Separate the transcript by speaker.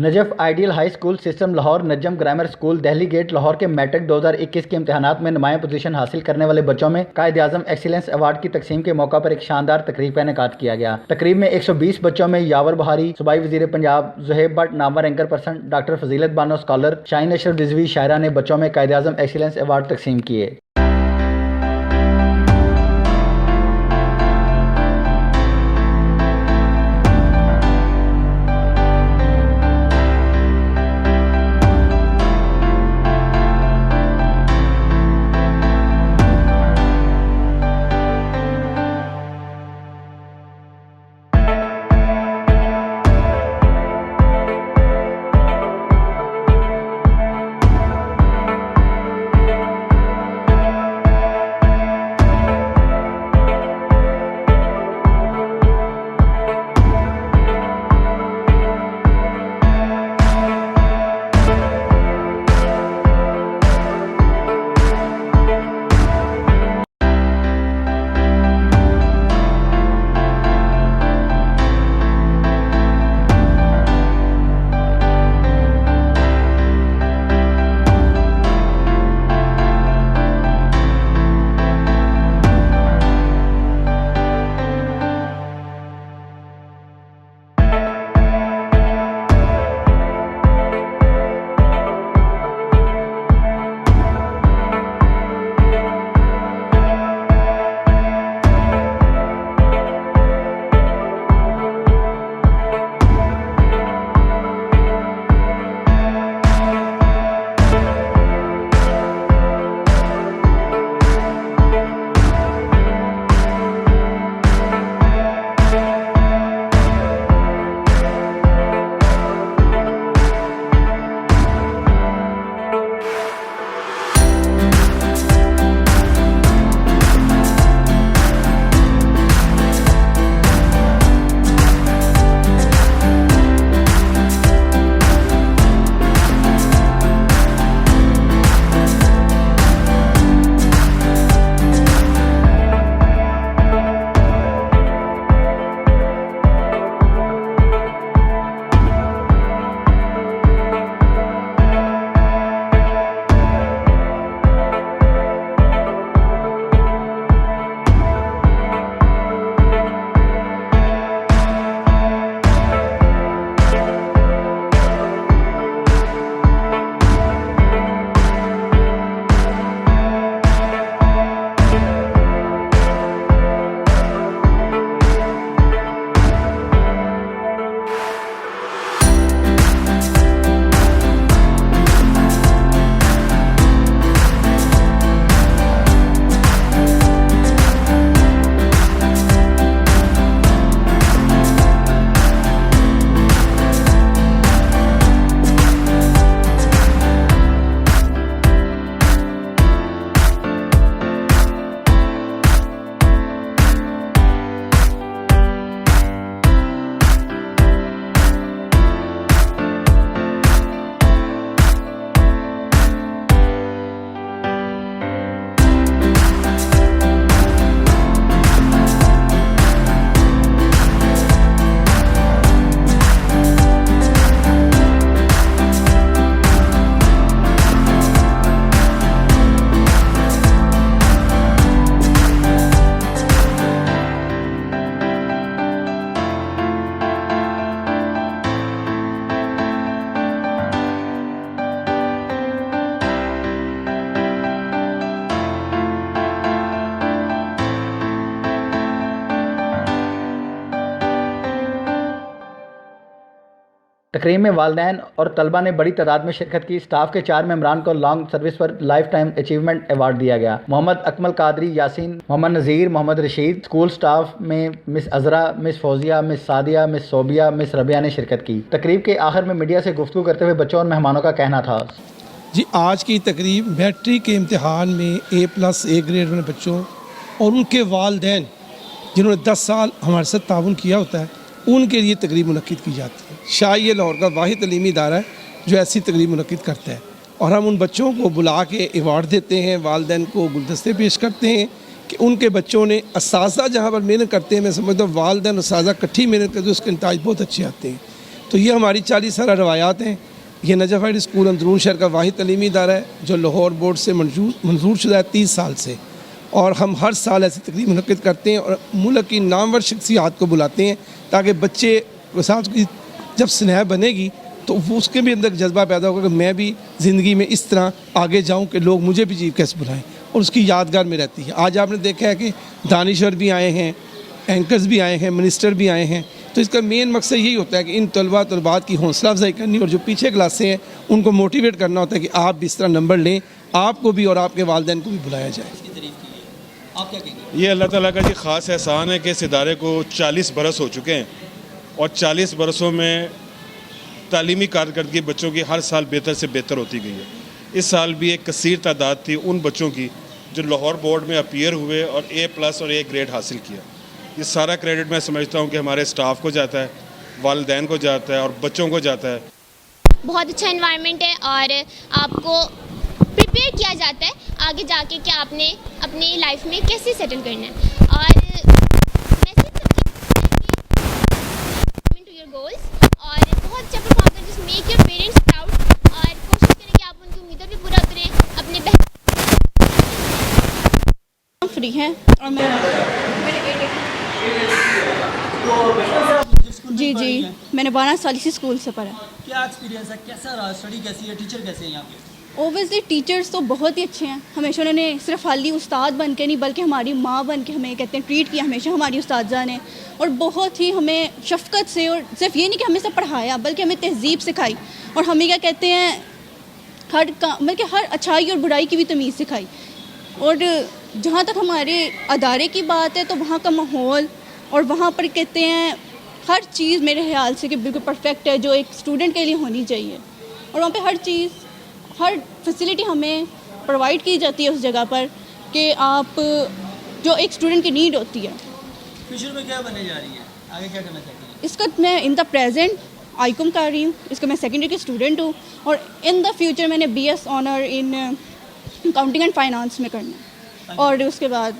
Speaker 1: Najaf ideal high school system Lahore Najam grammar school Delhi gate Lahore के matric 2021 के इम्तहानात में नुमाया पोजीशन हासिल करने वाले बच्चों में कायद-ए-आज़म एक्सीलेंस अवार्ड की तकसीम के मौका पर एक शानदार तकरीब का इनेकाद किया गया। तकरीब में 120 बच्चों में यावर बहारी, सूबाई वज़ीर Punjab Zuhaib Bhatt, Namvar anchor person doctor फजीलत बानो स्कॉलर, शाहीन अशरफ रिजवी शायरा ने बच्चों में कायद-ए-आज़म एक्सीलेंस अवार्ड तकसीम किए। तकरीब में वालिदैन और तलबा ने बड़ी तादाद में शिरकत की। स्टाफ के 4 मेंबरान को लॉन्ग सर्विस पर लाइफ टाइम अचीवमेंट अवार्ड दिया गया। मोहम्मद अकमल कादरी, यासीन, मोहम्मद नज़ीर, मोहम्मद रशीद। स्कूल स्टाफ में miss Azra, miss Fauzia, miss Sadia, miss Sobia, miss Rabia ने शिरकत की। तकरीब के आखिर में मीडिया से गुफ्तगू करते हुए बच्चों और मेहमानों का कहना था,
Speaker 2: जी आज की तकरीब मैट्रिक के इम्तिहान में A+ ग्रेड वाले बच्चों और उनके वालिदैन जिन्होंने 10 साल हमारे साथ ताउन किया होता है, उनके लिए तकरीब मुनक्किद की जाती है। शाही लाहौर का वाहिद तलीमी इदारा है जो ऐसी तकरीब मुनक्किद करता है और हम उन बच्चों को बुला के अवार्ड देते हैं, वालिदैन को गुलदस्ते पेश करते हैं कि उनके बच्चों ने असातिज़ा जहाँ पर मेहनत करते हैं, मैं समझता हूँ वालिदैन और असातिज़ा इकट्ठी मेहनत करते हैं, उसके नतीजे बहुत अच्छे आते हैं। तो ये हमारी 40 साल रवायात हैं। ये नजफ़ हाई स्कूल अंदरून शहर का वाहिद तलीमी इदारा है जो लाहौर बोर्ड से मंजूर शुदा है 30 साल से, और हम हर साल ऐसी तकरीब मुनक़्क़िद करते हैं और मुल्क की नामवर शख्सियात को बुलाते हैं ताकि बच्चे साथ की जब स्नेह बनेगी तो वो उसके भी अंदर जज्बा पैदा होगा कि मैं भी ज़िंदगी में इस तरह आगे जाऊं कि लोग मुझे भी चीफ गेस्ट बुलाएं, और उसकी यादगार में रहती है। आज आपने देखा है कि दानिश्वर भी आए हैं, एंकर्स भी आए हैं, मिनिस्टर भी आए हैं। तो इसका मेन मकसद यही होता है कि इन तलबात की हौसला अफजाई करनी और जो पीछे क्लासें हैं उनको मोटिवेट करना होता है कि आप भी इस तरह नंबर लें, आपको भी और आपके वालिदैन को भी बुलाया जाए।
Speaker 3: आप क्या कहेंगे?
Speaker 4: ये अल्लाह ताला का जी ख़ास एहसान है कि इस इदारे को 40 बरस हो चुके हैं और 40 बरसों में तालीमी कारकर्दगी बच्चों की हर साल बेहतर से बेहतर होती गई है। इस साल भी एक कसीर तादाद थी उन बच्चों की जो लाहौर बोर्ड में अपीयर हुए और A+ और A ग्रेड हासिल किया। ये सारा क्रेडिट मैं समझता हूँ कि हमारे स्टाफ को जाता है, वालिदैन को जाता है और बच्चों को जाता है।
Speaker 5: बहुत अच्छा एनवायरनमेंट है और आपको प्रिपेयर किया जाता है आगे जाके कि आपने अपनी लाइफ में कैसे सेटल करना है, और मैसेज टू योर गोल्स, और बहुत अच्छा परफॉर्म करें, just make your parents proud, और कोशिश करें कि आप उनकी उम्मीदें भी पूरा करें अपने
Speaker 6: फ्री हैं और मैं जी मैंने 12 साल इसी स्कूल से पढ़ा।
Speaker 3: क्या एक्सपीरियंस है, कैसा रहा, स्टडी कैसी है, टीचर कैसे हैं यहाँ पे?
Speaker 6: ओबियसली टीचर्स तो बहुत ही अच्छे हैं। हमेशा उन्होंने सिर्फ खाली उस्ताद बन के नहीं बल्कि हमारी माँ बन के हमें कहते हैं ट्रीट किया हमेशा हमारी उस्तादा ने, और बहुत ही हमें शफ़क़त से, और सिर्फ ये नहीं कि हमें सब पढ़ाया बल्कि हमें तहज़ीब सिखाई, और हमें क्या कहते हैं बल्कि हर अच्छाई और बुराई की भी तमीज़ सिखाई। और जहाँ तक हमारे अदारे की बात है तो वहाँ का माहौल और वहाँ पर कहते हैं हर चीज़ मेरे ख्याल से कि बिल्कुल परफेक्ट है जो एक स्टूडेंट के लिए होनी चाहिए, और वहाँ पे हर चीज़ हर फैसिलिटी हमें प्रोवाइड की जाती है उस जगह पर कि आप जो एक स्टूडेंट की नीड होती है।
Speaker 3: फ्यूचर में क्या बनने जा रही है, आगे क्या करना चाहती हैं?
Speaker 6: इसका मैं इन द प्रेजेंट आईकॉम कर रही हूँ, इसका मैं सेकेंडरी की स्टूडेंट हूँ, और इन द फ्यूचर मैंने BS honour in accounting and finance में करना है, और उसके बाद